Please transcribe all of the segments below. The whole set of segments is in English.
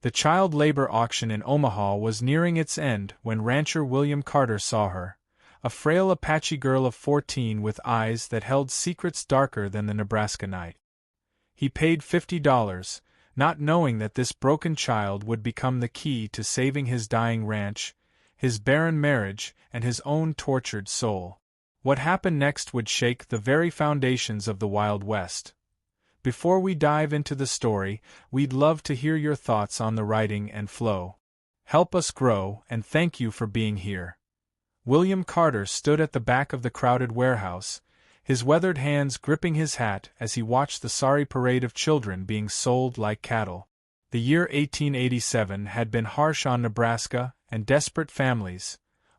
The child labor auction in Omaha was nearing its end when rancher William Carter saw her, a frail Apache girl of 14 with eyes that held secrets darker than the Nebraska night. He paid $50, not knowing that this broken child would become the key to saving his dying ranch, his barren marriage, and his own tortured soul. What happened next would shake the very foundations of the Wild West. Before we dive into the story, we'd love to hear your thoughts on the writing and flow. Help us grow, and thank you for being here. William Carter stood at the back of the crowded warehouse, his weathered hands gripping his hat as he watched the sorry parade of children being sold like cattle. The year 1887 had been harsh on Nebraska and desperate families,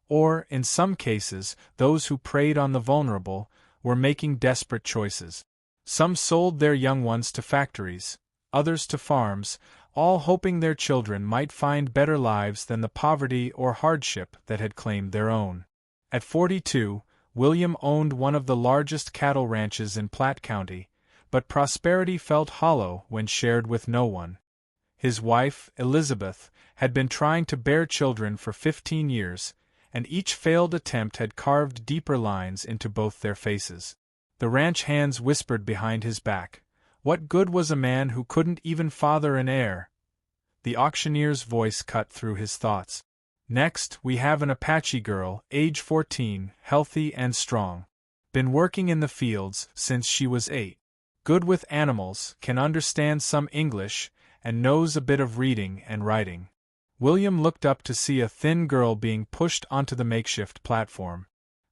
or, in some cases, those who preyed on the vulnerable, were making desperate choices. Some sold their young ones to factories, others to farms, all hoping their children might find better lives than the poverty or hardship that had claimed their own. At 42, William owned one of the largest cattle ranches in Platte County, but prosperity felt hollow when shared with no one. His wife, Elizabeth, had been trying to bear children for 15 years, and each failed attempt had carved deeper lines into both their faces. The ranch hands whispered behind his back, "What good was a man who couldn't even father an heir?" The auctioneer's voice cut through his thoughts. "Next, we have an Apache girl, age 14, healthy and strong. Been working in the fields since she was 8. Good with animals, can understand some English, and knows a bit of reading and writing." William looked up to see a thin girl being pushed onto the makeshift platform.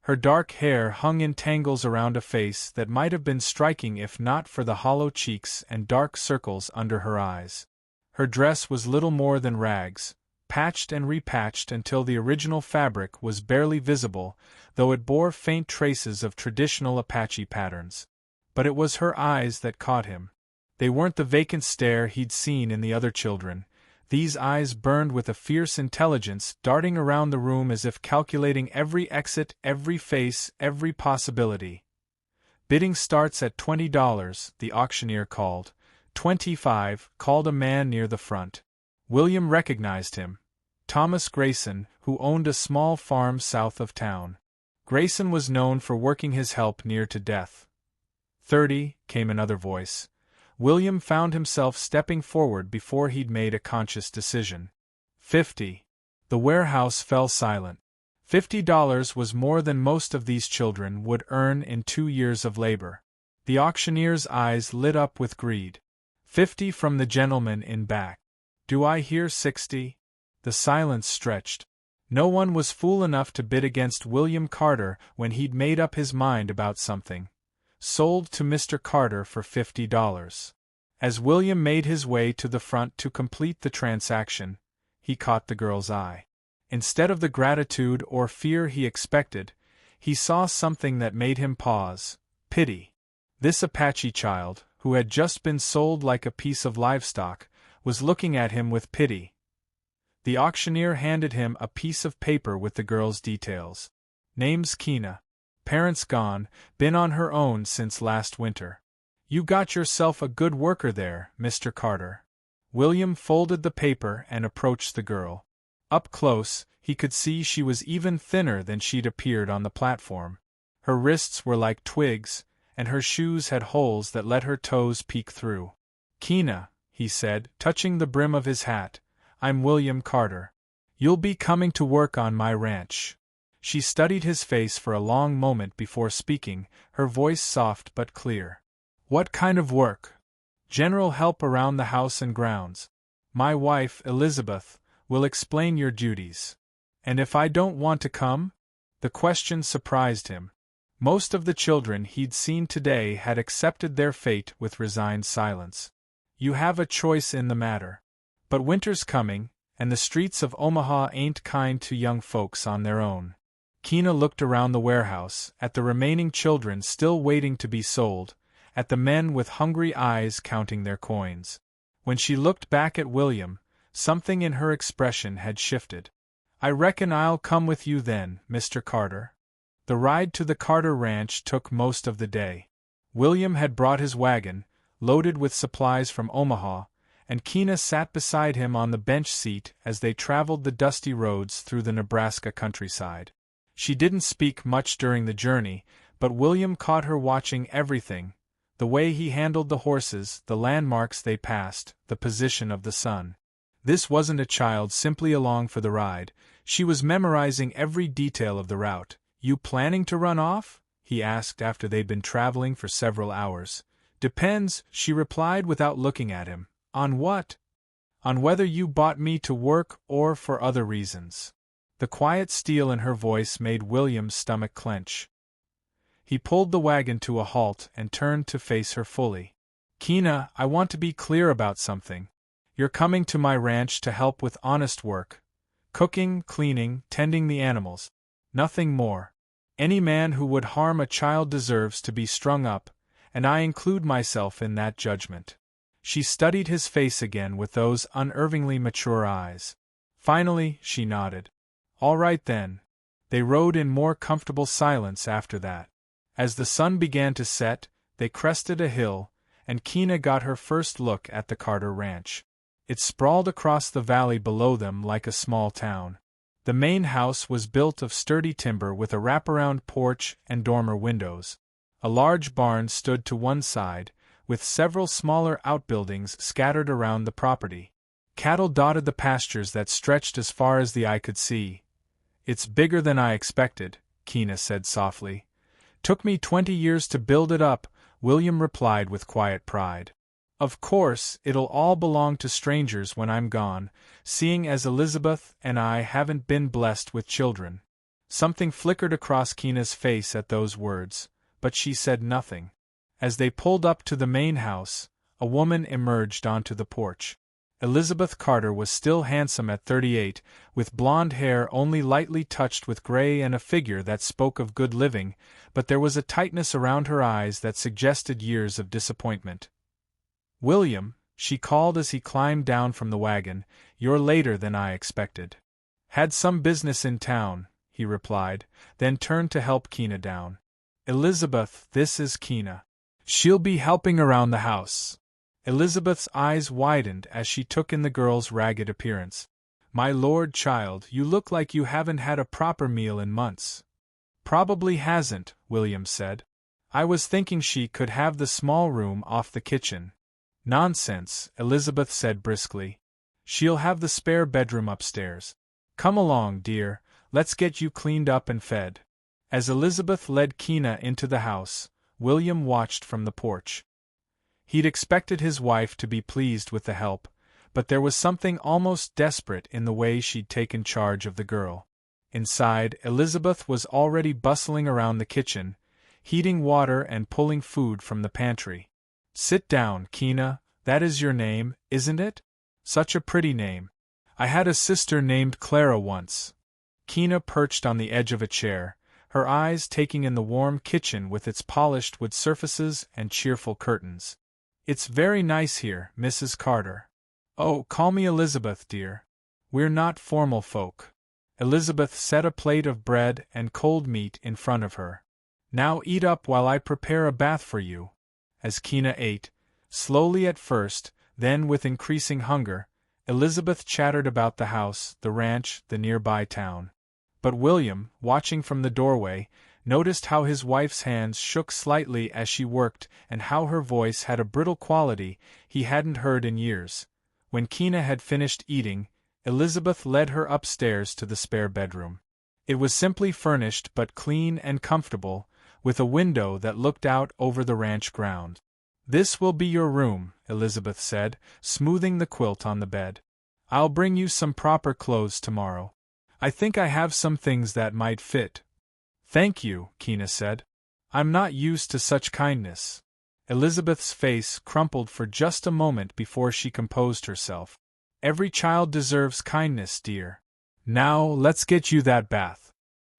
Her dark hair hung in tangles around a face that might have been striking if not for the hollow cheeks and dark circles under her eyes. Her dress was little more than rags, patched and repatched until the original fabric was barely visible, though it bore faint traces of traditional Apache patterns. But it was her eyes that caught him. They weren't the vacant stare he'd seen in the other children. These eyes burned with a fierce intelligence, darting around the room as if calculating every exit, every face, every possibility. "Bidding starts at $20, the auctioneer called. "25, called a man near the front. William recognized him. Thomas Grayson, who owned a small farm south of town. Grayson was known for working his help near to death. 30, came another voice. William found himself stepping forward before he'd made a conscious decision. 50. The warehouse fell silent. $50 was more than most of these children would earn in 2 years of labor. The auctioneer's eyes lit up with greed. 50 from the gentleman in back. "Do I hear 60? The silence stretched. No one was fool enough to bid against William Carter when he'd made up his mind about something. Sold to Mr. Carter for $50. As William made his way to the front to complete the transaction, he caught the girl's eye. Instead of the gratitude or fear he expected, he saw something that made him pause: pity. This Apache child, who had just been sold like a piece of livestock, was looking at him with pity. The auctioneer handed him a piece of paper with the girl's details. Name's Keena. Parents gone, been on her own since last winter. You got yourself a good worker there, Mr. Carter. William folded the paper and approached the girl. Up close, he could see she was even thinner than she'd appeared on the platform. Her wrists were like twigs, and her shoes had holes that let her toes peek through. "Keena," he said, touching the brim of his hat, "I'm William Carter. You'll be coming to work on my ranch." She studied his face for a long moment before speaking, her voice soft but clear. "What kind of work?" "General help around the house and grounds. My wife, Elizabeth, will explain your duties." "And if I don't want to come?" The question surprised him. Most of the children he'd seen today had accepted their fate with resigned silence. "You have a choice in the matter. But winter's coming, and the streets of Omaha ain't kind to young folks on their own." Keena looked around the warehouse, at the remaining children still waiting to be sold, at the men with hungry eyes counting their coins. When she looked back at William, something in her expression had shifted. "I reckon I'll come with you then, Mr. Carter." The ride to the Carter ranch took most of the day. William had brought his wagon, loaded with supplies from Omaha, and Keena sat beside him on the bench seat as they traveled the dusty roads through the Nebraska countryside. She didn't speak much during the journey, but William caught her watching everything: the way he handled the horses, the landmarks they passed, the position of the sun. This wasn't a child simply along for the ride, she was memorizing every detail of the route. "You planning to run off?" he asked after they'd been traveling for several hours. "Depends," she replied without looking at him. "On what?" "On whether you bought me to work or for other reasons." The quiet steel in her voice made William's stomach clench. He pulled the wagon to a halt and turned to face her fully. "Keena, I want to be clear about something. You're coming to my ranch to help with honest work. Cooking, cleaning, tending the animals. Nothing more. Any man who would harm a child deserves to be strung up, and I include myself in that judgment." She studied his face again with those unervingly mature eyes. Finally, she nodded. "All right then." They rode in more comfortable silence after that. As the sun began to set, they crested a hill, and Keena got her first look at the Carter Ranch. It sprawled across the valley below them like a small town. The main house was built of sturdy timber with a wraparound porch and dormer windows. A large barn stood to one side, with several smaller outbuildings scattered around the property. Cattle dotted the pastures that stretched as far as the eye could see. "It's bigger than I expected," Keena said softly. "Took me 20 years to build it up," William replied with quiet pride. "Of course, it'll all belong to strangers when I'm gone, seeing as Elizabeth and I haven't been blessed with children." Something flickered across Keena's face at those words, but she said nothing. As they pulled up to the main house, a woman emerged onto the porch. Elizabeth Carter was still handsome at 38, with blonde hair only lightly touched with gray and a figure that spoke of good living, but there was a tightness around her eyes that suggested years of disappointment. "William," she called as he climbed down from the wagon, "you're later than I expected." "Had some business in town," he replied, then turned to help Keena down. "Elizabeth, this is Keena. She'll be helping around the house." Elizabeth's eyes widened as she took in the girl's ragged appearance. "My lord, child, you look like you haven't had a proper meal in months." "Probably hasn't," William said. "I was thinking she could have the small room off the kitchen." "Nonsense," Elizabeth said briskly. "She'll have the spare bedroom upstairs. Come along, dear, let's get you cleaned up and fed." As Elizabeth led Keena into the house, William watched from the porch. He'd expected his wife to be pleased with the help, but there was something almost desperate in the way she'd taken charge of the girl. Inside, Elizabeth was already bustling around the kitchen, heating water and pulling food from the pantry. "Sit down, Keena, that is your name, isn't it? Such a pretty name. I had a sister named Clara once." Keena perched on the edge of a chair, her eyes taking in the warm kitchen with its polished wood surfaces and cheerful curtains. "It's very nice here, Mrs. Carter." "Oh, call me Elizabeth, dear. We're not formal folk." Elizabeth set a plate of bread and cold meat in front of her. "Now eat up while I prepare a bath for you." As Keena ate, slowly at first, then with increasing hunger, Elizabeth chattered about the house, the ranch, the nearby town. But William, watching from the doorway, noticed how his wife's hands shook slightly as she worked and how her voice had a brittle quality he hadn't heard in years. When Keena had finished eating, Elizabeth led her upstairs to the spare bedroom. It was simply furnished but clean and comfortable, with a window that looked out over the ranch ground. "This will be your room," Elizabeth said, smoothing the quilt on the bed. "I'll bring you some proper clothes tomorrow. I think I have some things that might fit." "Thank you," Keena said. "I'm not used to such kindness." Elizabeth's face crumpled for just a moment before she composed herself. "Every child deserves kindness, dear. Now, let's get you that bath."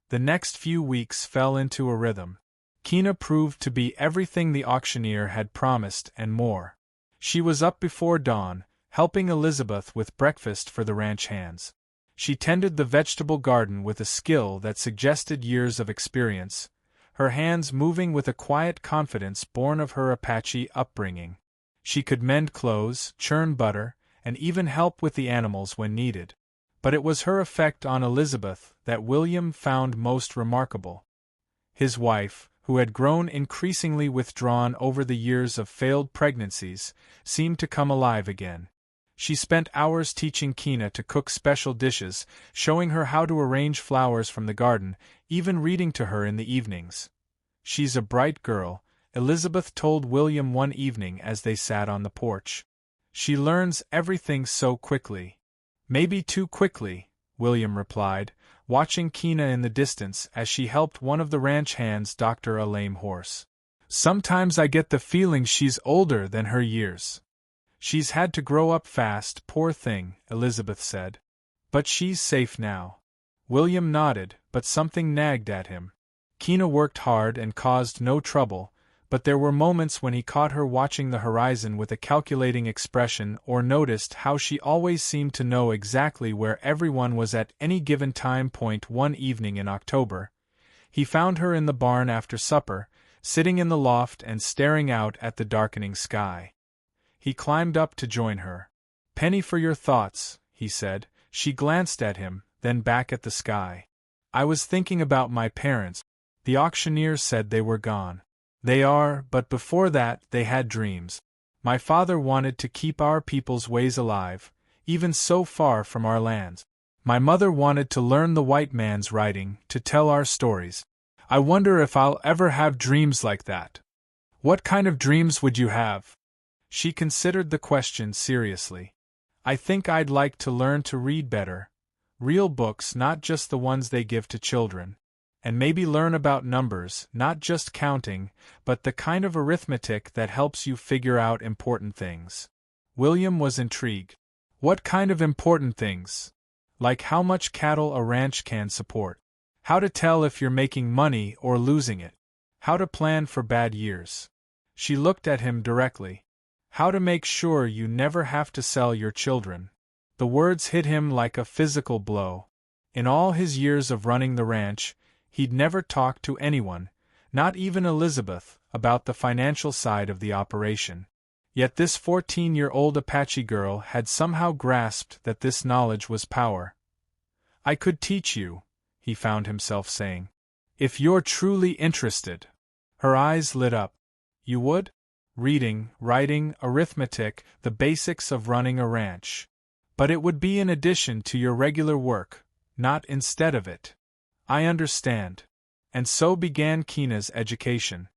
The next few weeks fell into a rhythm. Keena proved to be everything the auctioneer had promised and more. She was up before dawn, helping Elizabeth with breakfast for the ranch hands. She tended the vegetable garden with a skill that suggested years of experience, her hands moving with a quiet confidence born of her Apache upbringing. She could mend clothes, churn butter, and even help with the animals when needed. But it was her effect on Elizabeth that William found most remarkable. His wife, who had grown increasingly withdrawn over the years of failed pregnancies, seemed to come alive again. She spent hours teaching Kina to cook special dishes, showing her how to arrange flowers from the garden, even reading to her in the evenings. "She's a bright girl," Elizabeth told William one evening as they sat on the porch. "She learns everything so quickly." "Maybe too quickly," William replied, watching Kina in the distance as she helped one of the ranch hands doctor a lame horse. "Sometimes I get the feeling she's older than her years." "She's had to grow up fast, poor thing," Elizabeth said. "But she's safe now." William nodded, but something nagged at him. Kina worked hard and caused no trouble, but there were moments when he caught her watching the horizon with a calculating expression or noticed how she always seemed to know exactly where everyone was at any given time. One evening in October, he found her in the barn after supper, sitting in the loft and staring out at the darkening sky. He climbed up to join her. "Penny for your thoughts," he said. She glanced at him, then back at the sky. "I was thinking about my parents. The auctioneer said they were gone. They are, but before that they had dreams. My father wanted to keep our people's ways alive, even so far from our lands. My mother wanted to learn the white man's writing, to tell our stories. I wonder if I'll ever have dreams like that." "What kind of dreams would you have?" She considered the question seriously. "I think I'd like to learn to read better. Real books, not just the ones they give to children. And maybe learn about numbers, not just counting, but the kind of arithmetic that helps you figure out important things." William was intrigued. "What kind of important things?" "Like how much cattle a ranch can support. How to tell if you're making money or losing it. How to plan for bad years." She looked at him directly. "How to make sure you never have to sell your children." The words hit him like a physical blow. In all his years of running the ranch, he'd never talked to anyone, not even Elizabeth, about the financial side of the operation. Yet this 14-year-old Apache girl had somehow grasped that this knowledge was power. "I could teach you," he found himself saying. "If you're truly interested." Her eyes lit up. "You would?" "Reading, writing, arithmetic, the basics of running a ranch. But it would be in addition to your regular work, not instead of it." "I understand." And so began Kina's education.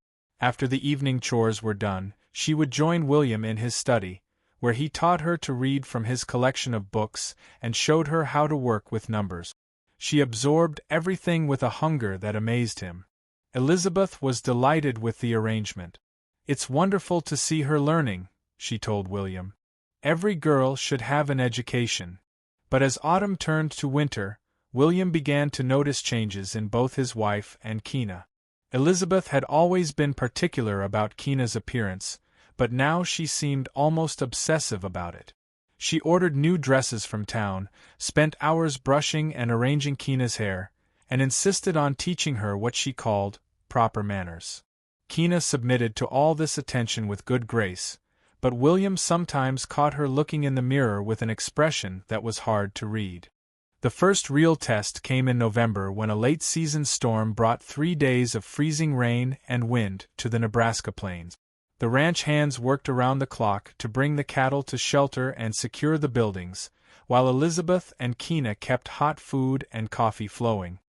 After the evening chores were done, she would join William in his study, where he taught her to read from his collection of books and showed her how to work with numbers. She absorbed everything with a hunger that amazed him. Elizabeth was delighted with the arrangement. "It's wonderful to see her learning," she told William. "Every girl should have an education." But as autumn turned to winter, William began to notice changes in both his wife and Kina. Elizabeth had always been particular about Kina's appearance, but now she seemed almost obsessive about it. She ordered new dresses from town, spent hours brushing and arranging Kina's hair, and insisted on teaching her what she called proper manners. Kina submitted to all this attention with good grace, but William sometimes caught her looking in the mirror with an expression that was hard to read. The first real test came in November when a late-season storm brought 3 days of freezing rain and wind to the Nebraska plains. The ranch hands worked around the clock to bring the cattle to shelter and secure the buildings, while Elizabeth and Kina kept hot food and coffee flowing.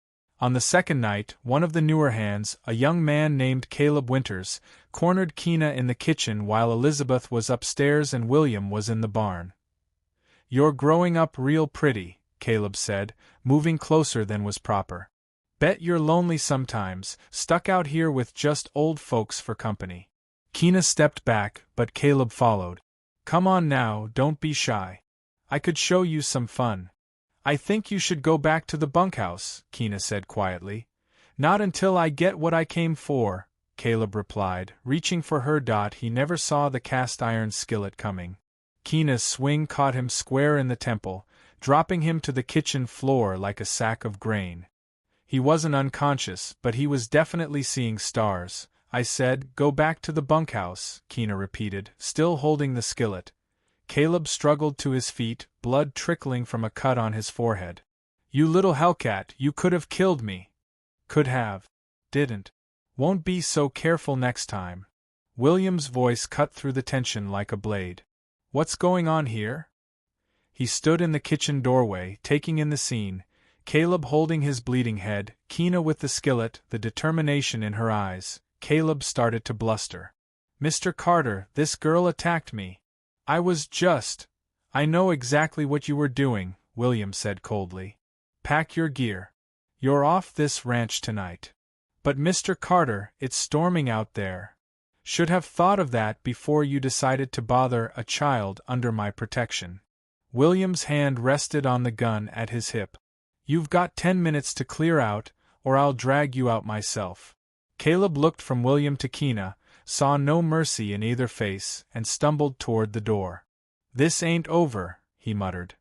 On the second night, one of the newer hands, a young man named Caleb Winters, cornered Kina in the kitchen while Elizabeth was upstairs and William was in the barn. "You're growing up real pretty," Caleb said, moving closer than was proper. "Bet you're lonely sometimes, stuck out here with just old folks for company." Kina stepped back, but Caleb followed. "Come on now, don't be shy. I could show you some fun." "I think you should go back to the bunkhouse," Kina said quietly. "Not until I get what I came for," Caleb replied, reaching for her. He never saw the cast-iron skillet coming. Kina's swing caught him square in the temple, dropping him to the kitchen floor like a sack of grain. He wasn't unconscious, but he was definitely seeing stars. "I said, go back to the bunkhouse," Kina repeated, still holding the skillet. Caleb struggled to his feet, blood trickling from a cut on his forehead. You little hellcat, you could have killed me. Could have. Didn't. Won't be so careful next time. William's voice cut through the tension like a blade. What's going on here? He stood in the kitchen doorway, taking in the scene, Caleb holding his bleeding head, Keena with the skillet, the determination in her eyes. Caleb started to bluster. Mr. Carter, this girl attacked me. I know exactly what you were doing, William said coldly. Pack your gear. You're off this ranch tonight. But Mr. Carter, it's storming out there. Should have thought of that before you decided to bother a child under my protection. William's hand rested on the gun at his hip. You've got 10 minutes to clear out, or I'll drag you out myself. Caleb looked from William to Keena, saw no mercy in either face, and stumbled toward the door. This ain't over, he muttered.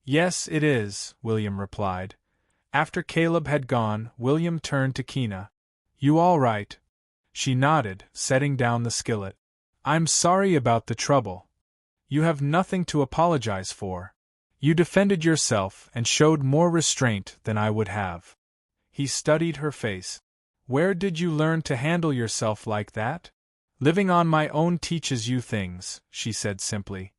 Yes, it is, William replied. After Caleb had gone, William turned to Keena. You all right? She nodded, setting down the skillet. I'm sorry about the trouble. You have nothing to apologize for. You defended yourself and showed more restraint than I would have. He studied her face. Where did you learn to handle yourself like that? Living on my own teaches you things, she said simply.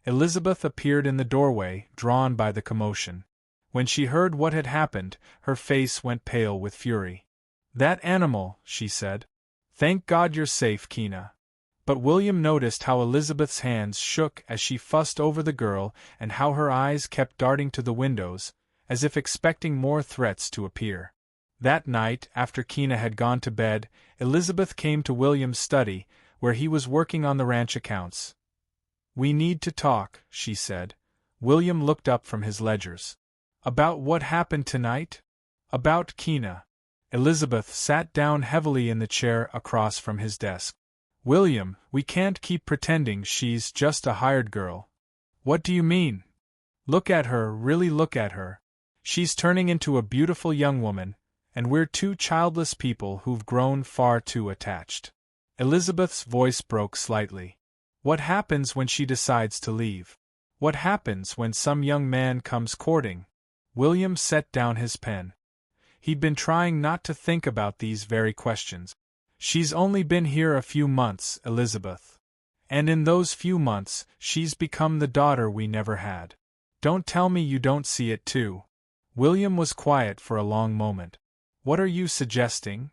Elizabeth appeared in the doorway, drawn by the commotion. When she heard what had happened, her face went pale with fury. That animal, she said. Thank God you're safe, Keena. But William noticed how Elizabeth's hands shook as she fussed over the girl and how her eyes kept darting to the windows, as if expecting more threats to appear. That night, after Keena had gone to bed, Elizabeth came to William's study, where he was working on the ranch accounts. We need to talk, she said. William looked up from his ledgers. About what happened tonight? About Keena. Elizabeth sat down heavily in the chair across from his desk. William, we can't keep pretending she's just a hired girl. What do you mean? Look at her, really look at her. She's turning into a beautiful young woman, and we're two childless people who've grown far too attached. Elizabeth's voice broke slightly. What happens when she decides to leave? What happens when some young man comes courting? William set down his pen. He'd been trying not to think about these very questions. She's only been here a few months, Elizabeth. And in those few months, she's become the daughter we never had. Don't tell me you don't see it too. William was quiet for a long moment. What are you suggesting?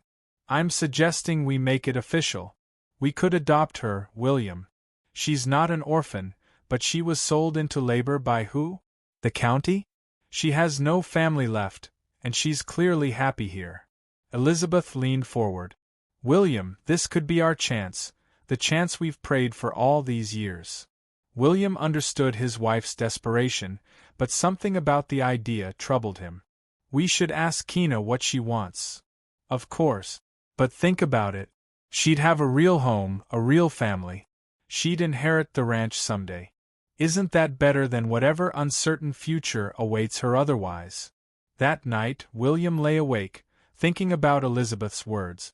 I'm suggesting we make it official. We could adopt her, William. She's not an orphan, but she was sold into labor by who? The county? She has no family left, and she's clearly happy here. Elizabeth leaned forward. William, this could be our chance, the chance we've prayed for all these years. William understood his wife's desperation, but something about the idea troubled him. We should ask Keena what she wants. Of course. But think about it. She'd have a real home, a real family. She'd inherit the ranch someday. Isn't that better than whatever uncertain future awaits her otherwise? That night, William lay awake, thinking about Elizabeth's words.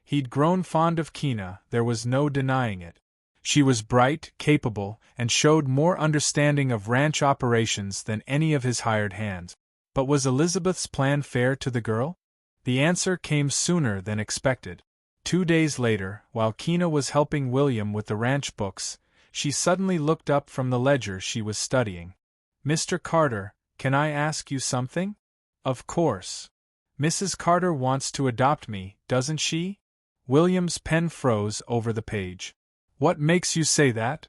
He'd grown fond of Keena, there was no denying it. She was bright, capable, and showed more understanding of ranch operations than any of his hired hands. But was Elizabeth's plan fair to the girl? The answer came sooner than expected. 2 days later, while Keena was helping William with the ranch books, she suddenly looked up from the ledger she was studying. Mr. Carter, can I ask you something? Of course. Mrs. Carter wants to adopt me, doesn't she? William's pen froze over the page. What makes you say that?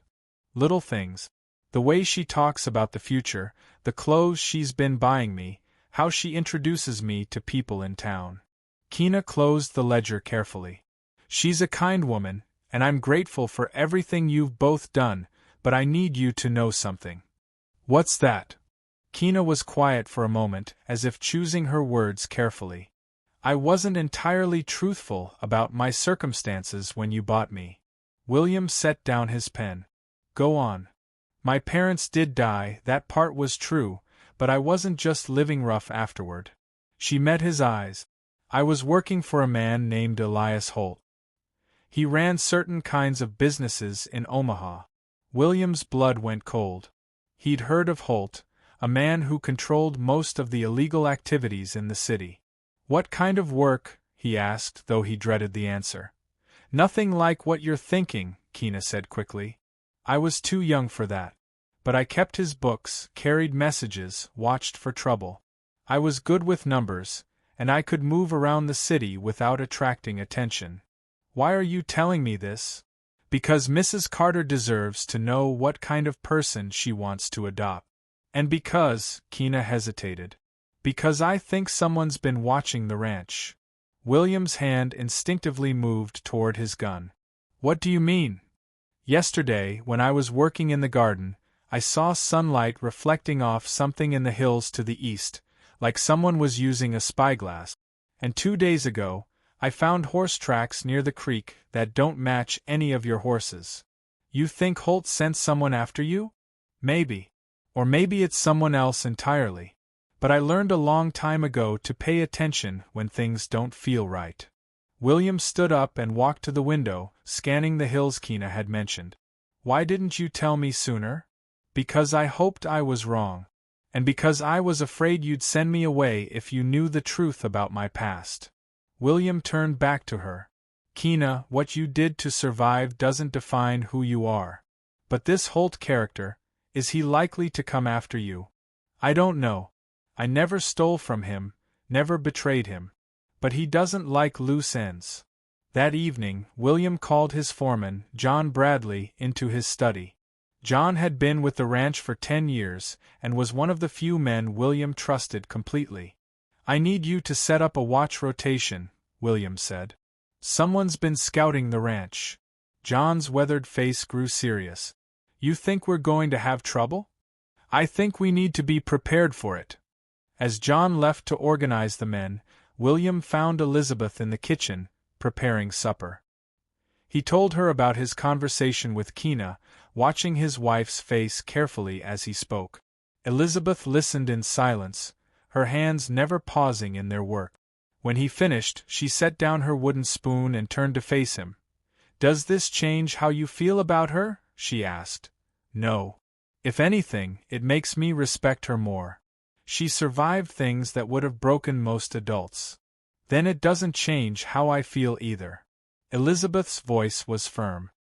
Little things. The way she talks about the future, the clothes she's been buying me, how she introduces me to people in town. Keena closed the ledger carefully. She's a kind woman, and I'm grateful for everything you've both done, but I need you to know something. What's that? Keena was quiet for a moment, as if choosing her words carefully. I wasn't entirely truthful about my circumstances when you bought me. William set down his pen. Go on. My parents did die, that part was true, but I wasn't just living rough afterward. She met his eyes. I was working for a man named Elias Holt. He ran certain kinds of businesses in Omaha. William's blood went cold. He'd heard of Holt, a man who controlled most of the illegal activities in the city. "What kind of work?" he asked, though he dreaded the answer. "Nothing like what you're thinking," Keena said quickly. "I was too young for that. But I kept his books, carried messages, watched for trouble. I was good with numbers, and I could move around the city without attracting attention. Why are you telling me this?" "Because Mrs. Carter deserves to know what kind of person she wants to adopt. And because," Keena hesitated, "because I think someone's been watching the ranch." William's hand instinctively moved toward his gun. "What do you mean?" "Yesterday, when I was working in the garden, I saw sunlight reflecting off something in the hills to the east, like someone was using a spyglass. And 2 days ago, I found horse tracks near the creek that don't match any of your horses. You think Holt sent someone after you? Maybe. Or maybe it's someone else entirely. But I learned a long time ago to pay attention when things don't feel right." William stood up and walked to the window, scanning the hills Keena had mentioned. "Why didn't you tell me sooner?" "Because I hoped I was wrong. And because I was afraid you'd send me away if you knew the truth about my past." William turned back to her. "Keena, what you did to survive doesn't define who you are. But this Holt character, is he likely to come after you?" "I don't know. I never stole from him, never betrayed him. But he doesn't like loose ends." That evening, William called his foreman, John Bradley, into his study. John had been with the ranch for 10 years, and was one of the few men William trusted completely. "I need you to set up a watch rotation," William said. "Someone's been scouting the ranch." John's weathered face grew serious. "You think we're going to have trouble?" "I think we need to be prepared for it." As John left to organize the men, William found Elizabeth in the kitchen, preparing supper. He told her about his conversation with Keena, watching his wife's face carefully as he spoke. Elizabeth listened in silence, her hands never pausing in their work. When he finished, she set down her wooden spoon and turned to face him. "Does this change how you feel about her?" she asked. "No. If anything, it makes me respect her more. She survived things that would have broken most adults." "Then it doesn't change how I feel either." Elizabeth's voice was firm.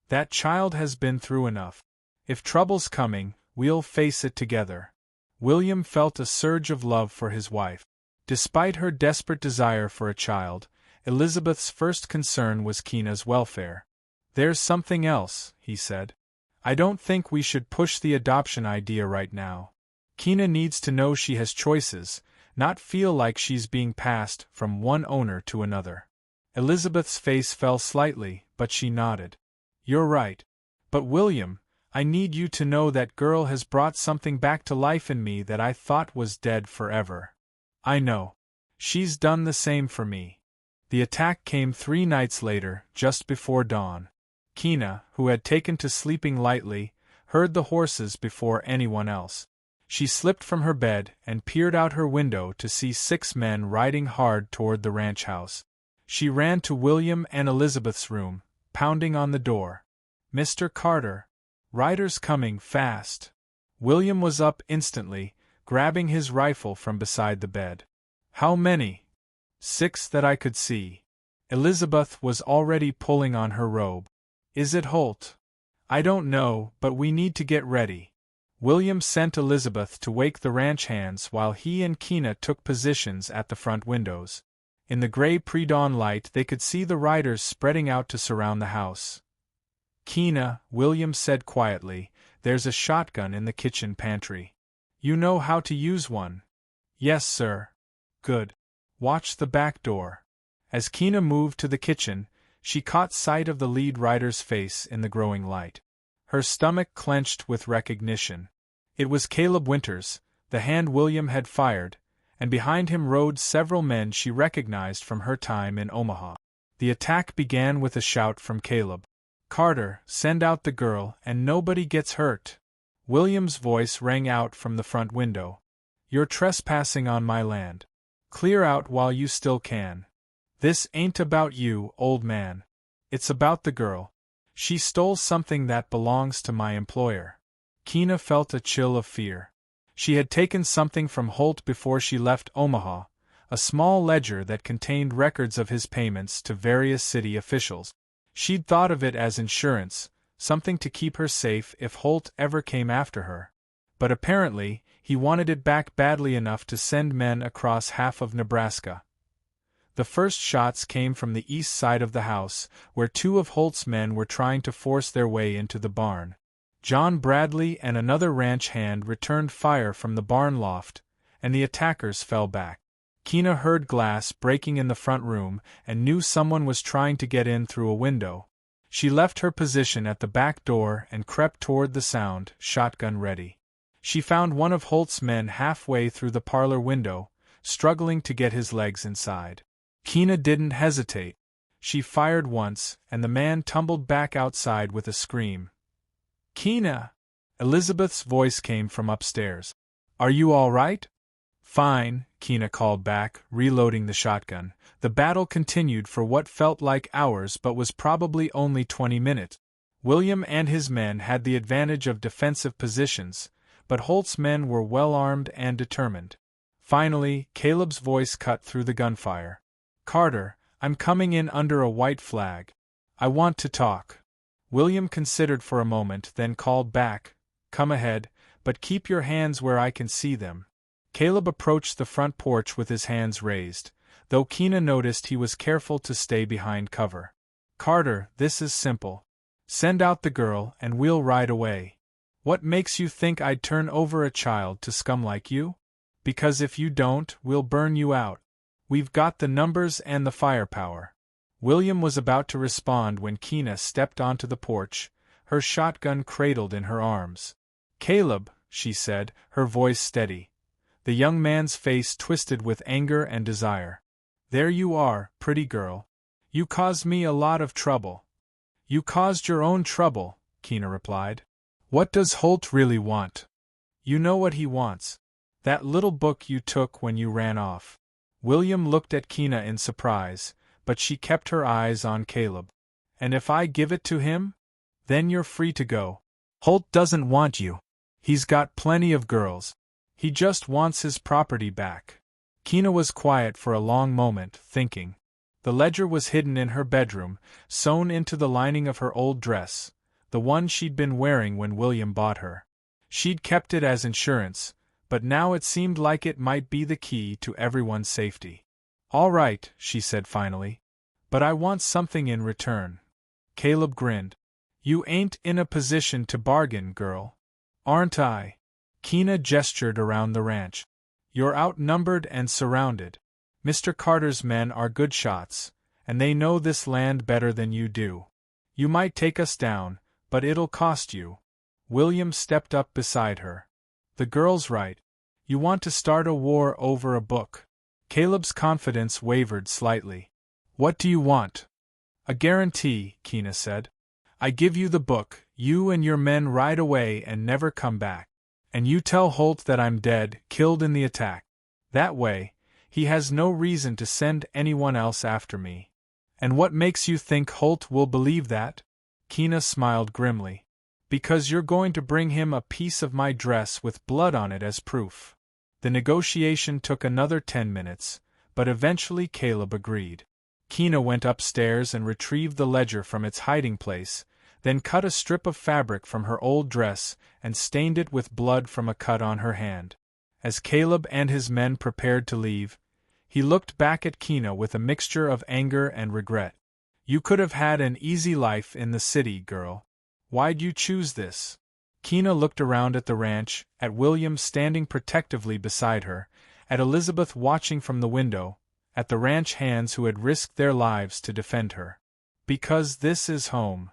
"That child has been through enough. If trouble's coming, we'll face it together." William felt a surge of love for his wife. Despite her desperate desire for a child, Elizabeth's first concern was Keena's welfare. "There's something else," he said. "I don't think we should push the adoption idea right now. Keena needs to know she has choices, not feel like she's being passed from one owner to another." Elizabeth's face fell slightly, but she nodded. "You're right. But William, I need you to know that girl has brought something back to life in me that I thought was dead forever." "I know. She's done the same for me." The attack came 3 nights later, just before dawn. Keena, who had taken to sleeping lightly, heard the horses before anyone else. She slipped from her bed and peered out her window to see 6 men riding hard toward the ranch house. She ran to William and Elizabeth's room, pounding on the door. "Mr. Carter. Riders coming fast." William was up instantly, grabbing his rifle from beside the bed. "How many?" "6 that I could see." Elizabeth was already pulling on her robe. "Is it Holt?" "I don't know, but we need to get ready." William sent Elizabeth to wake the ranch hands while he and Keena took positions at the front windows. In the gray pre-dawn light they could see the riders spreading out to surround the house. "Keena," William said quietly, "there's a shotgun in the kitchen pantry. You know how to use one?" "Yes, sir." "Good. Watch the back door." As Keena moved to the kitchen, she caught sight of the lead rider's face in the growing light. Her stomach clenched with recognition. It was Caleb Winters, the hand William had fired, and behind him rode several men she recognized from her time in Omaha. The attack began with a shout from Caleb. "Carter, send out the girl and nobody gets hurt." William's voice rang out from the front window. "You're trespassing on my land. Clear out while you still can. This ain't about you, old man. It's about the girl. She stole something that belongs to my employer. Keena felt a chill of fear. She had taken something from Holt before she left Omaha, a small ledger that contained records of his payments to various city officials. She'd thought of it as insurance, something to keep her safe if Holt ever came after her. But apparently, he wanted it back badly enough to send men across half of Nebraska. The first shots came from the east side of the house, where two of Holt's men were trying to force their way into the barn. John Bradley and another ranch hand returned fire from the barn loft, and the attackers fell back. Keena heard glass breaking in the front room and knew someone was trying to get in through a window. She left her position at the back door and crept toward the sound, shotgun ready. She found one of Holt's men halfway through the parlor window, struggling to get his legs inside. Keena didn't hesitate. She fired once, and the man tumbled back outside with a scream. "Keena!" Elizabeth's voice came from upstairs. "Are you all right?" "Fine," Keena called back, reloading the shotgun. The battle continued for what felt like hours but was probably only 20 minutes. William and his men had the advantage of defensive positions, but Holt's men were well armed and determined. Finally, Caleb's voice cut through the gunfire. "Carter, I'm coming in under a white flag. I want to talk." William considered for a moment, then called back, "Come ahead, but keep your hands where I can see them." Caleb approached the front porch with his hands raised, though Keena noticed he was careful to stay behind cover. "Carter, this is simple. Send out the girl and we'll ride away. What makes you think I'd turn over a child to scum like you? Because if you don't, we'll burn you out. We've got the numbers and the firepower." William was about to respond when Keena stepped onto the porch, her shotgun cradled in her arms. "Caleb," she said, her voice steady. The young man's face twisted with anger and desire. "There you are, pretty girl. You caused me a lot of trouble." "You caused your own trouble," Keena replied. "What does Holt really want?" "You know what he wants. That little book you took when you ran off." William looked at Keena in surprise, but she kept her eyes on Caleb. "And if I give it to him? Then you're free to go. Holt doesn't want you. He's got plenty of girls. He just wants his property back." Keena was quiet for a long moment, thinking. The ledger was hidden in her bedroom, sewn into the lining of her old dress, the one she'd been wearing when William bought her. She'd kept it as insurance, but now it seemed like it might be the key to everyone's safety. "All right," she said finally. "But I want something in return." Caleb grinned. "You ain't in a position to bargain, girl. Aren't I?" Keena gestured around the ranch. "You're outnumbered and surrounded. Mr. Carter's men are good shots, and they know this land better than you do. You might take us down, but it'll cost you." William stepped up beside her. "The girl's right. You want to start a war over a book." Caleb's confidence wavered slightly. "What do you want?" "A guarantee," Keena said. "I give you the book, you and your men ride away and never come back. And you tell Holt that I'm dead, killed in the attack. That way, he has no reason to send anyone else after me." "And what makes you think Holt will believe that?" Keena smiled grimly. "Because you're going to bring him a piece of my dress with blood on it as proof." The negotiation took another 10 minutes, but eventually Caleb agreed. Keena went upstairs and retrieved the ledger from its hiding place, then cut a strip of fabric from her old dress and stained it with blood from a cut on her hand. As Caleb and his men prepared to leave, he looked back at Keena with a mixture of anger and regret. "You could have had an easy life in the city, girl. Why'd you choose this?" Keena looked around at the ranch, at William standing protectively beside her, at Elizabeth watching from the window, at the ranch hands who had risked their lives to defend her. "Because this is home."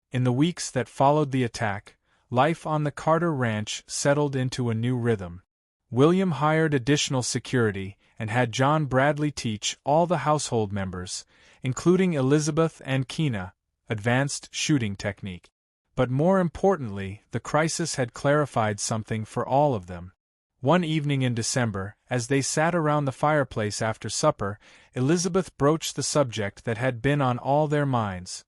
In the weeks that followed the attack, life on the Carter ranch settled into a new rhythm. William hired additional security and had John Bradley teach all the household members, including Elizabeth and Keena, advanced shooting technique. But more importantly, the crisis had clarified something for all of them. One evening in December, as they sat around the fireplace after supper, Elizabeth broached the subject that had been on all their minds.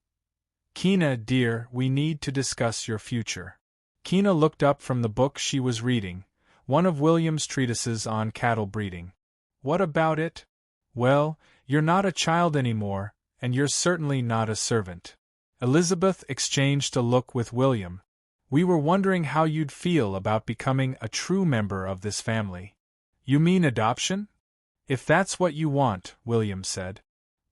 Kina, dear, we need to discuss your future. Kina looked up from the book she was reading, one of William's treatises on cattle breeding. What about it? Well, you're not a child anymore, and you're certainly not a servant. Elizabeth exchanged a look with William. We were wondering how you'd feel about becoming a true member of this family. You mean adoption? If that's what you want, William said.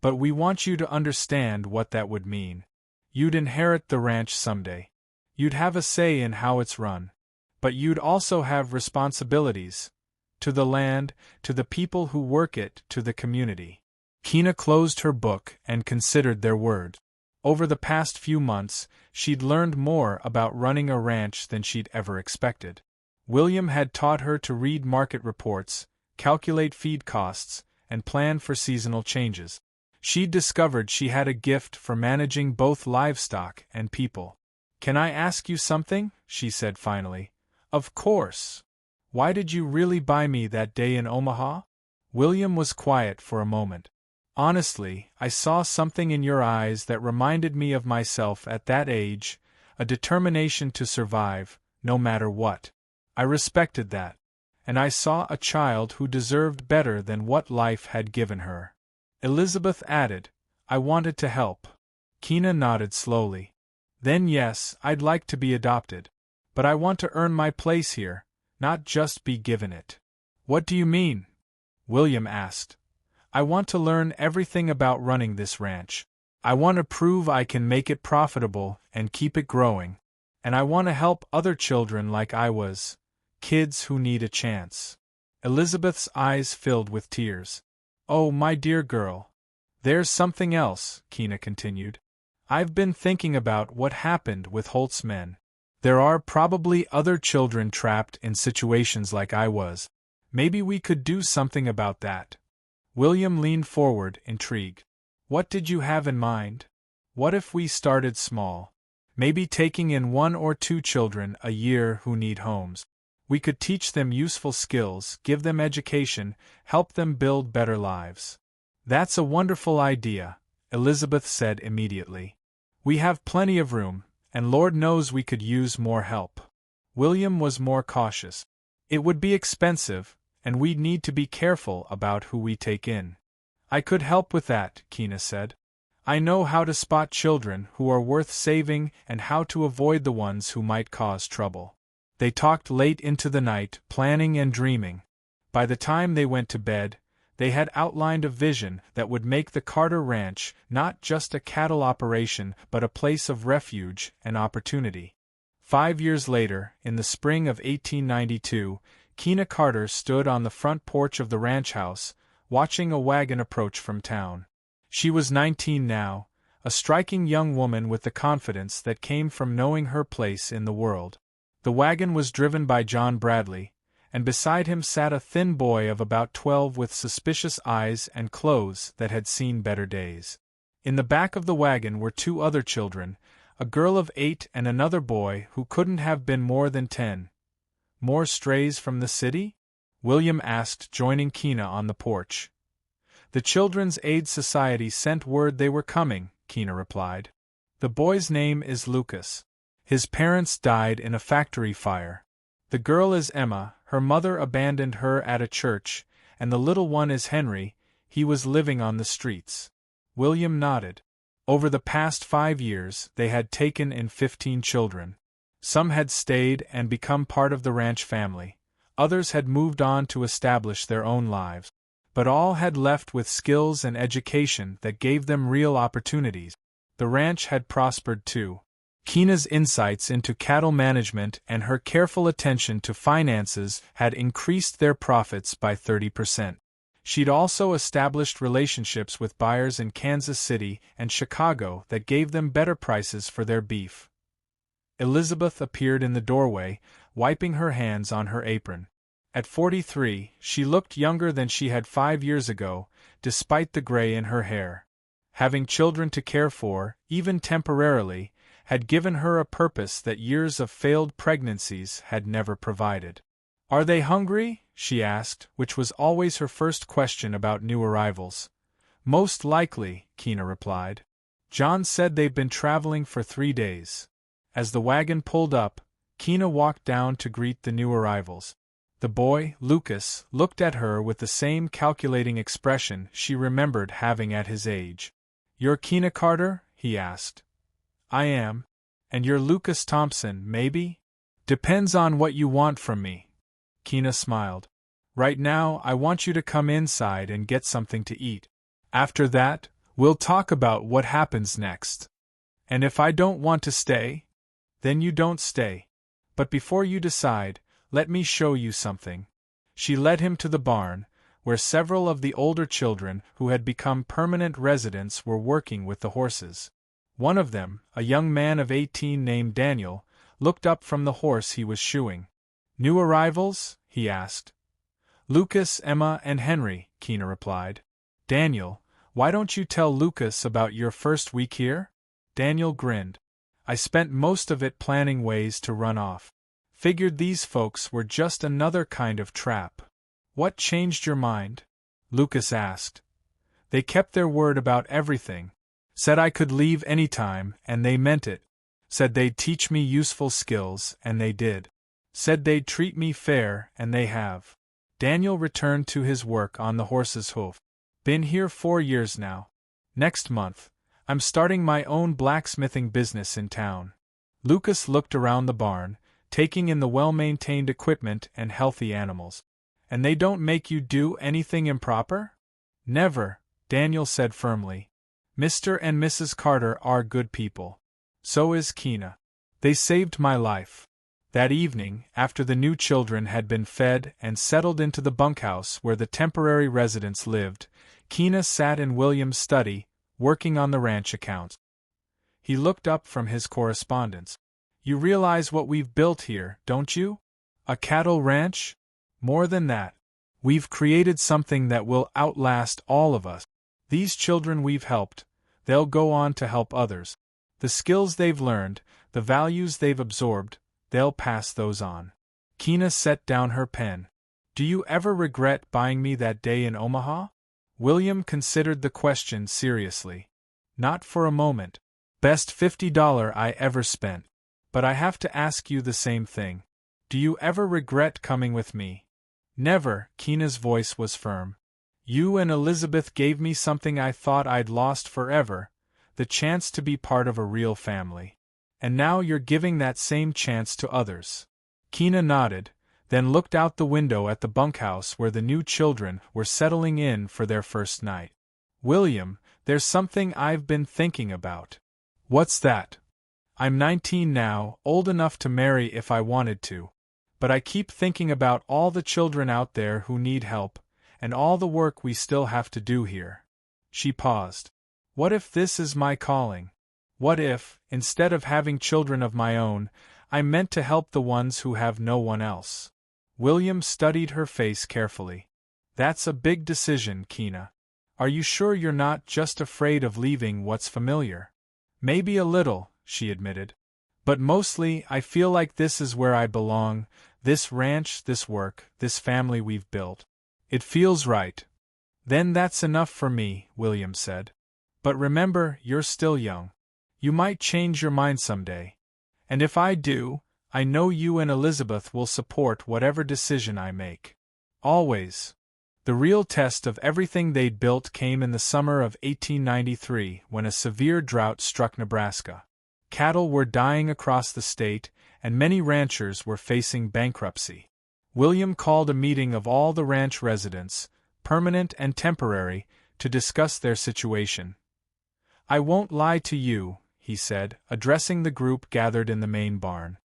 But we want you to understand what that would mean. You'd inherit the ranch someday. You'd have a say in how it's run. But you'd also have responsibilities. To the land, to the people who work it, to the community. Kina closed her book and considered their words. Over the past few months, she'd learned more about running a ranch than she'd ever expected. William had taught her to read market reports, calculate feed costs, and plan for seasonal changes. She'd discovered she had a gift for managing both livestock and people. Can I ask you something? She said finally. Of course. Why did you really buy me that day in Omaha? William was quiet for a moment. Honestly, I saw something in your eyes that reminded me of myself at that age, a determination to survive, no matter what. I respected that. And I saw a child who deserved better than what life had given her. Elizabeth added, I wanted to help. Kina nodded slowly. Then yes, I'd like to be adopted. But I want to earn my place here, not just be given it. What do you mean? William asked. I want to learn everything about running this ranch. I want to prove I can make it profitable and keep it growing. And I want to help other children like I was, kids who need a chance. Elizabeth's eyes filled with tears. Oh, my dear girl. There's something else, Kina continued. I've been thinking about what happened with Holt's men. There are probably other children trapped in situations like I was. Maybe we could do something about that. William leaned forward, intrigued. What did you have in mind? What if we started small? Maybe taking in 1 or 2 children a year who need homes. We could teach them useful skills, give them education, help them build better lives. That's a wonderful idea, Elizabeth said immediately. We have plenty of room, and Lord knows we could use more help. William was more cautious. It would be expensive, and we'd need to be careful about who we take in. I could help with that, Kina said. I know how to spot children who are worth saving and how to avoid the ones who might cause trouble. They talked late into the night, planning and dreaming. By the time they went to bed, they had outlined a vision that would make the Carter Ranch not just a cattle operation but a place of refuge and opportunity. 5 years later, in the spring of 1892, Kina Carter stood on the front porch of the ranch house, watching a wagon approach from town. She was 19 now, a striking young woman with the confidence that came from knowing her place in the world. The wagon was driven by John Bradley, and beside him sat a thin boy of about 12 with suspicious eyes and clothes that had seen better days. In the back of the wagon were 2 other children, a girl of 8 and another boy who couldn't have been more than 10. More strays from the city? William asked, joining Kina on the porch. The Children's Aid Society sent word they were coming, Kina replied. The boy's name is Lucas. His parents died in a factory fire. The girl is Emma, her mother abandoned her at a church, and the little one is Henry, he was living on the streets. William nodded. Over the past 5 years, they had taken in 15 children. Some had stayed and become part of the ranch family. Others had moved on to establish their own lives. But all had left with skills and education that gave them real opportunities. The ranch had prospered too. Kina's insights into cattle management and her careful attention to finances had increased their profits by 30%. She'd also established relationships with buyers in Kansas City and Chicago that gave them better prices for their beef. Elizabeth appeared in the doorway, wiping her hands on her apron. At 43, she looked younger than she had 5 years ago, despite the gray in her hair. Having children to care for, even temporarily, had given her a purpose that years of failed pregnancies had never provided. Are they hungry? She asked, which was always her first question about new arrivals. Most likely, Kina replied. John said they've been traveling for 3 days. As the wagon pulled up, Keena walked down to greet the new arrivals. The boy, Lucas, looked at her with the same calculating expression she remembered having at his age. "You're Keena Carter?" he asked. "I am. And you're Lucas Thompson, maybe?" "Depends on what you want from me." Keena smiled. "Right now, I want you to come inside and get something to eat. After that, we'll talk about what happens next. And if I don't want to stay, then you don't stay. But before you decide, let me show you something." She led him to the barn, where several of the older children who had become permanent residents were working with the horses. One of them, a young man of 18 named Daniel, looked up from the horse he was shoeing. "New arrivals?" he asked. "Lucas, Emma, and Henry," Keena replied. "Daniel, why don't you tell Lucas about your first week here?" Daniel grinned. "I spent most of it planning ways to run off. Figured these folks were just another kind of trap." "What changed your mind?" Lucas asked. "They kept their word about everything. Said I could leave anytime, and they meant it. Said they'd teach me useful skills, and they did. Said they'd treat me fair, and they have." Daniel returned to his work on the horse's hoof. "Been here 4 years now. Next month, I'm starting my own blacksmithing business in town." Lucas looked around the barn, taking in the well-maintained equipment and healthy animals. "And they don't make you do anything improper?" "Never," Daniel said firmly. "Mr. and Mrs. Carter are good people. So is Keena. They saved my life." That evening, after the new children had been fed and settled into the bunkhouse where the temporary residents lived, Keena sat in William's study, working on the ranch accounts. He looked up from his correspondence. "You realize what we've built here, don't you? A cattle ranch? More than that. We've created something that will outlast all of us. These children we've helped, they'll go on to help others. The skills they've learned, the values they've absorbed, they'll pass those on." Keena set down her pen. "Do you ever regret buying me that day in Omaha?" William considered the question seriously. "Not for a moment. Best $50 I ever spent. But I have to ask you the same thing. Do you ever regret coming with me?" "Never," Keena's voice was firm. "You and Elizabeth gave me something I thought I'd lost forever, the chance to be part of a real family. And now you're giving that same chance to others." Keena nodded, then looked out the window at the bunkhouse where the new children were settling in for their first night. "William, there's something I've been thinking about." "What's that?" "I'm 19 now, old enough to marry if I wanted to. But I keep thinking about all the children out there who need help, and all the work we still have to do here." She paused. "What if this is my calling? What if, instead of having children of my own, I meant to help the ones who have no one else?" William studied her face carefully. "That's a big decision, Keena. Are you sure you're not just afraid of leaving what's familiar?" "Maybe a little," she admitted. "But mostly I feel like this is where I belong, this ranch, this work, this family we've built. It feels right." "Then that's enough for me," William said. "But remember, you're still young. You might change your mind someday. And if I do, I know you and Elizabeth will support whatever decision I make. Always." The real test of everything they'd built came in the summer of 1893 when a severe drought struck Nebraska. Cattle were dying across the state, and many ranchers were facing bankruptcy. William called a meeting of all the ranch residents, permanent and temporary, to discuss their situation. "I won't lie to you," he said, addressing the group gathered in the main barn.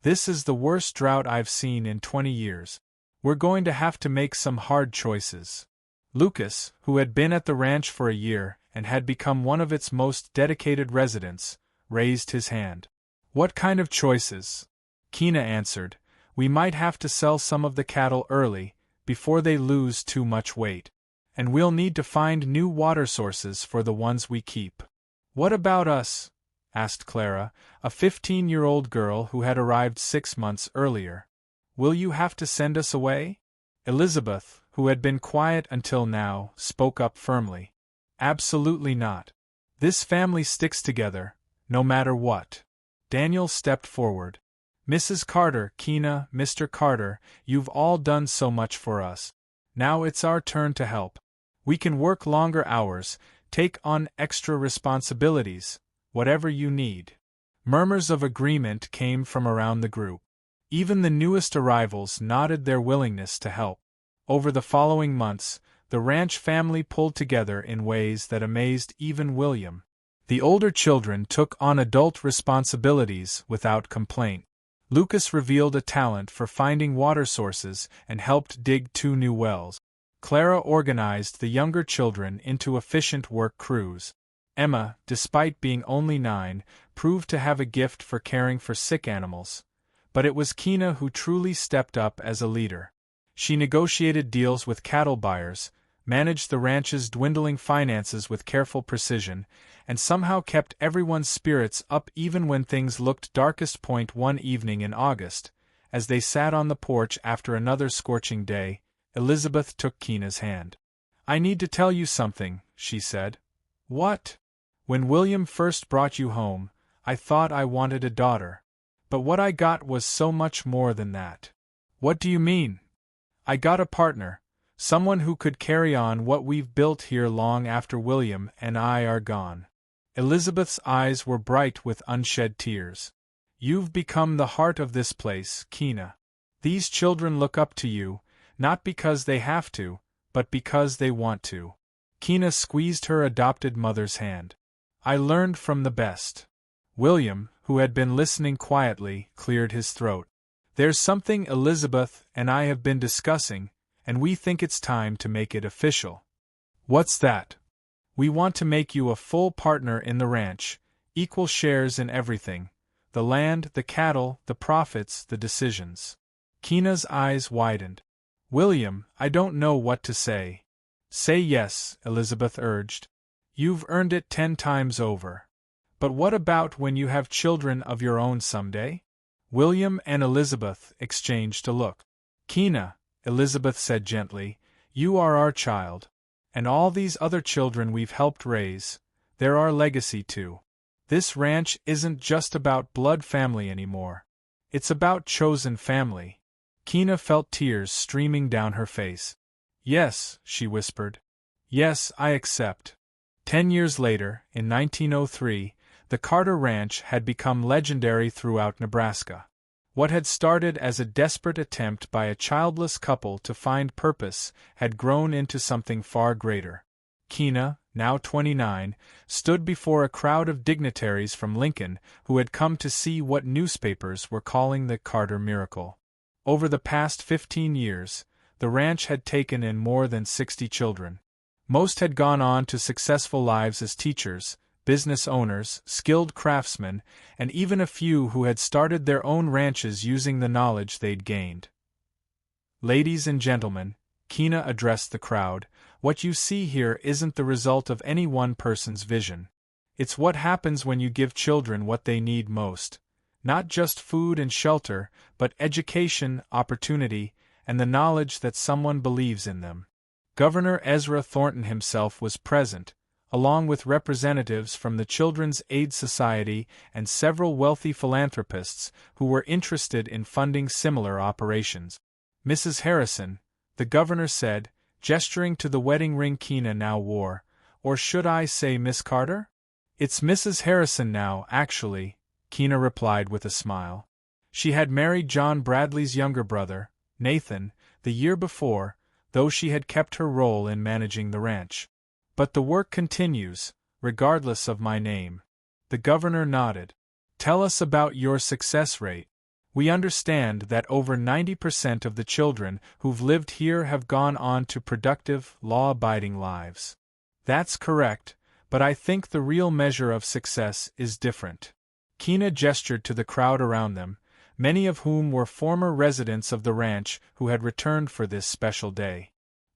"This is the worst drought I've seen in 20 years. We're going to have to make some hard choices." Lucas, who had been at the ranch for a year and had become one of its most dedicated residents, raised his hand. "What kind of choices?" Keena answered. "We might have to sell some of the cattle early, before they lose too much weight. And we'll need to find new water sources for the ones we keep." "What about us?" asked Clara, a 15-year-old girl who had arrived 6 months earlier. "Will you have to send us away?" Elizabeth, who had been quiet until now, spoke up firmly. "Absolutely not. This family sticks together, no matter what. Daniel stepped forward. Mrs. Carter, Keena, Mr. Carter, you've all done so much for us. Now it's our turn to help. We can work longer hours, take on extra responsibilities, whatever you need. Murmurs of agreement came from around the group. Even the newest arrivals nodded their willingness to help. Over the following months, the ranch family pulled together in ways that amazed even William. The older children took on adult responsibilities without complaint. Lucas revealed a talent for finding water sources and helped dig 2 new wells. Clara organized the younger children into efficient work crews. Emma, despite being only 9, proved to have a gift for caring for sick animals. But it was Keena who truly stepped up as a leader. She negotiated deals with cattle buyers, managed the ranch's dwindling finances with careful precision, and somehow kept everyone's spirits up even when things looked darkest point one evening in August. As they sat on the porch after another scorching day, Elizabeth took Keena's hand. "I need to tell you something," she said. "What?" "When William first brought you home, I thought I wanted a daughter. But what I got was so much more than that." "What do you mean?" "I got a partner, someone who could carry on what we've built here long after William and I are gone." Elizabeth's eyes were bright with unshed tears. "You've become the heart of this place, Keena. These children look up to you, not because they have to, but because they want to." Keena squeezed her adopted mother's hand. "I learned from the best." William, who had been listening quietly, cleared his throat. "There's something Elizabeth and I have been discussing, and we think it's time to make it official." "What's that?" "We want to make you a full partner in the ranch, equal shares in everything. The land, the cattle, the profits, the decisions." Keena's eyes widened. "William, I don't know what to say." "Say yes," Elizabeth urged. "You've earned it 10 times over." "But what about when you have children of your own someday?" William and Elizabeth exchanged a look. "Keena," Elizabeth said gently, "you are our child. And all these other children we've helped raise, they're our legacy too. This ranch isn't just about blood family anymore. It's about chosen family." Keena felt tears streaming down her face. "Yes," she whispered. "Yes, I accept." 10 years later, in 1903, the Carter Ranch had become legendary throughout Nebraska. What had started as a desperate attempt by a childless couple to find purpose had grown into something far greater. Keena, now 29, stood before a crowd of dignitaries from Lincoln who had come to see what newspapers were calling the Carter Miracle. Over the past 15 years, the ranch had taken in more than 60 children. Most had gone on to successful lives as teachers, business owners, skilled craftsmen, and even a few who had started their own ranches using the knowledge they'd gained. "Ladies and gentlemen," Keena addressed the crowd, "what you see here isn't the result of any one person's vision. It's what happens when you give children what they need most. Not just food and shelter, but education, opportunity, and the knowledge that someone believes in them." Governor Ezra Thornton himself was present, along with representatives from the Children's Aid Society and several wealthy philanthropists who were interested in funding similar operations. "Mrs. Harrison," the governor said, gesturing to the wedding ring Keena now wore, "or should I say Miss Carter?" "It's Mrs. Harrison now, actually," Keena replied with a smile. She had married John Bradley's younger brother, Nathan, the year before, though she had kept her role in managing the ranch. "But the work continues, regardless of my name." The governor nodded. "Tell us about your success rate. We understand that over 90% of the children who've lived here have gone on to productive, law-abiding lives." "That's correct, but I think the real measure of success is different." Keena gestured to the crowd around them, many of whom were former residents of the ranch who had returned for this special day.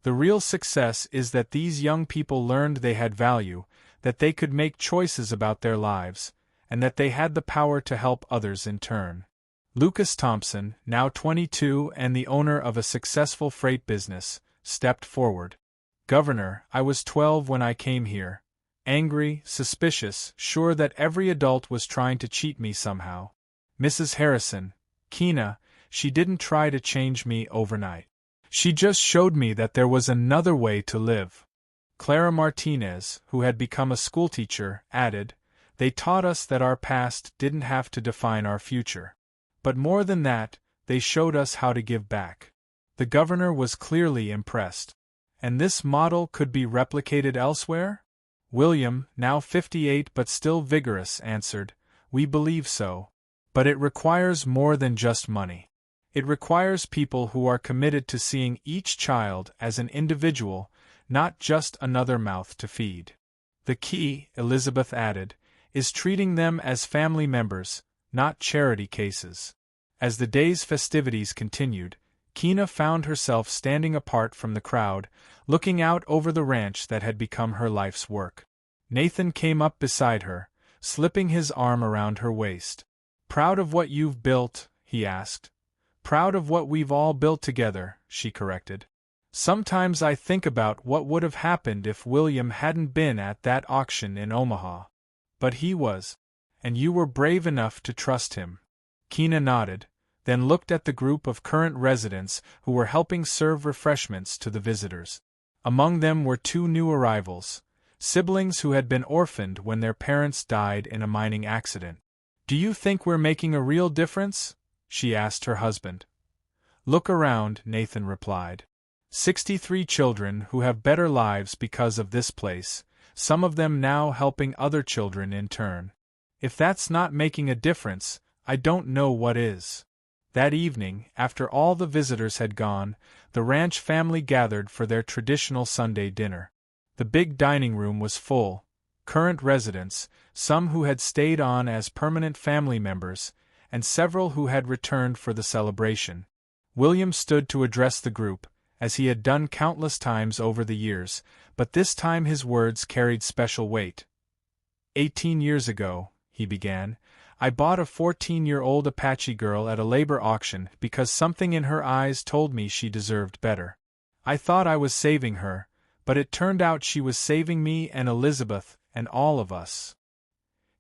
"The real success is that these young people learned they had value, that they could make choices about their lives, and that they had the power to help others in turn." Lucas Thompson, now 22 and the owner of a successful freight business, stepped forward. "Governor, I was 12 when I came here, Angry, suspicious, sure that every adult was trying to cheat me somehow. Mrs. Harrison, Kina, she didn't try to change me overnight. She just showed me that there was another way to live. Clara Martinez, who had become a schoolteacher, added, they taught us that our past didn't have to define our future. But more than that, they showed us how to give back. The governor was clearly impressed. And this model could be replicated elsewhere? William, now 58 but still vigorous, answered, we believe so. But it requires more than just money. It requires people who are committed to seeing each child as an individual, not just another mouth to feed. The key, Elizabeth added, is treating them as family members, not charity cases. As the day's festivities continued, Kina found herself standing apart from the crowd, looking out over the ranch that had become her life's work. Nathan came up beside her, slipping his arm around her waist. Proud of what you've built? He asked. Proud of what we've all built together, she corrected. Sometimes I think about what would have happened if William hadn't been at that auction in Omaha. But he was. And you were brave enough to trust him. Kina nodded, then looked at the group of current residents who were helping serve refreshments to the visitors. Among them were 2 new arrivals, siblings who had been orphaned when their parents died in a mining accident. Do you think we're making a real difference? She asked her husband. Look around, Nathan replied. 63 children who have better lives because of this place, some of them now helping other children in turn. If that's not making a difference, I don't know what is. That evening, after all the visitors had gone, the ranch family gathered for their traditional Sunday dinner. The big dining room was full, current residents, some who had stayed on as permanent family members, and several who had returned for the celebration. William stood to address the group, as he had done countless times over the years, but this time his words carried special weight. 18 years ago, he began, I bought a 14-year-old Apache girl at a labor auction because something in her eyes told me she deserved better. I thought I was saving her, but it turned out she was saving me and Elizabeth and all of us.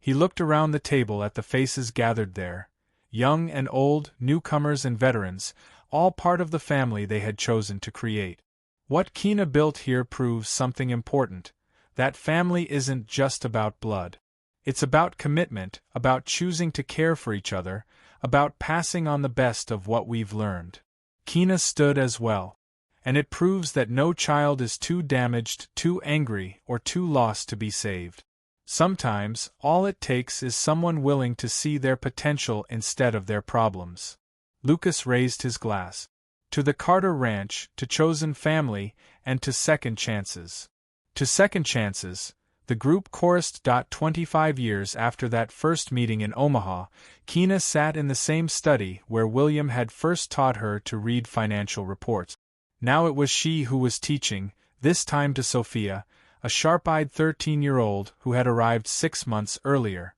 He looked around the table at the faces gathered there, young and old, newcomers and veterans, all part of the family they had chosen to create. What Kina built here proves something important. That family isn't just about blood. It's about commitment, about choosing to care for each other, about passing on the best of what we've learned. Kina stood as well. And it proves that no child is too damaged, too angry, or too lost to be saved. Sometimes, all it takes is someone willing to see their potential instead of their problems. Lucas raised his glass. To the Carter Ranch, to chosen family, and to second chances. To second chances, the group chorused. 25 years after that first meeting in Omaha, Kina sat in the same study where William had first taught her to read financial reports. Now it was she who was teaching, this time to Sophia, a sharp-eyed 13-year-old who had arrived 6 months earlier.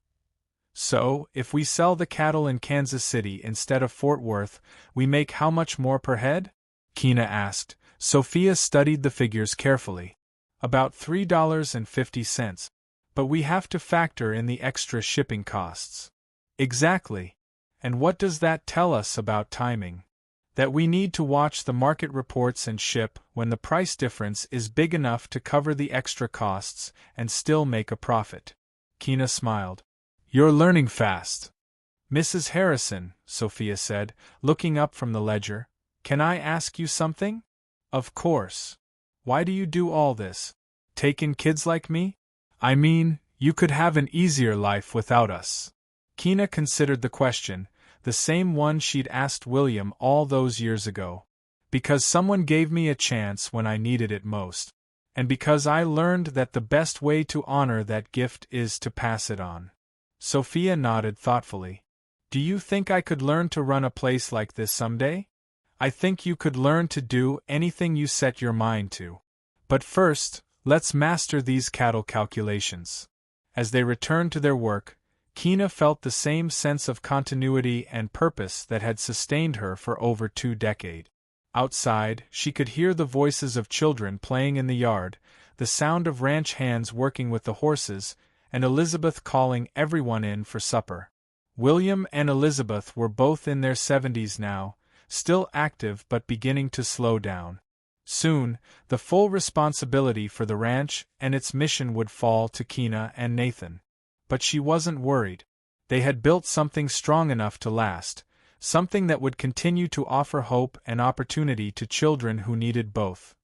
So, if we sell the cattle in Kansas City instead of Fort Worth, we make how much more per head? Kina asked. Sophia studied the figures carefully. About $3.50. But we have to factor in the extra shipping costs. Exactly. And what does that tell us about timing? That we need to watch the market reports and ship when the price difference is big enough to cover the extra costs and still make a profit. Kina smiled. You're learning fast. Mrs. Harrison, Sophia said, looking up from the ledger, can I ask you something? Of course. Why do you do all this? Take in kids like me? I mean, you could have an easier life without us. Kina considered the question, the same one she'd asked William all those years ago. Because someone gave me a chance when I needed it most. And because I learned that the best way to honor that gift is to pass it on. Sophia nodded thoughtfully. Do you think I could learn to run a place like this someday? I think you could learn to do anything you set your mind to. But first, let's master these cattle calculations. As they returned to their work, Kina felt the same sense of continuity and purpose that had sustained her for over 2 decades. Outside, she could hear the voices of children playing in the yard, the sound of ranch hands working with the horses, and Elizabeth calling everyone in for supper. William and Elizabeth were both in their 70s now, still active but beginning to slow down. Soon, the full responsibility for the ranch and its mission would fall to Keena and Nathan. But she wasn't worried. They had built something strong enough to last, something that would continue to offer hope and opportunity to children who needed both.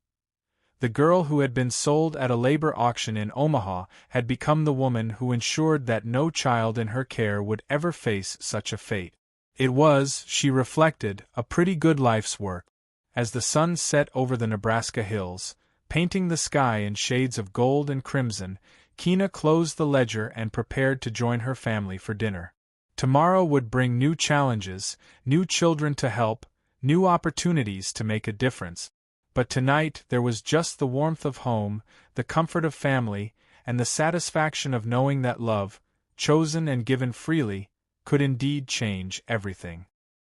The girl who had been sold at a labor auction in Omaha had become the woman who ensured that no child in her care would ever face such a fate. It was, she reflected, a pretty good life's work. As the sun set over the Nebraska hills, painting the sky in shades of gold and crimson, Keena closed the ledger and prepared to join her family for dinner. Tomorrow would bring new challenges, new children to help, new opportunities to make a difference. But tonight there was just the warmth of home, the comfort of family, and the satisfaction of knowing that love, chosen and given freely, could indeed change everything.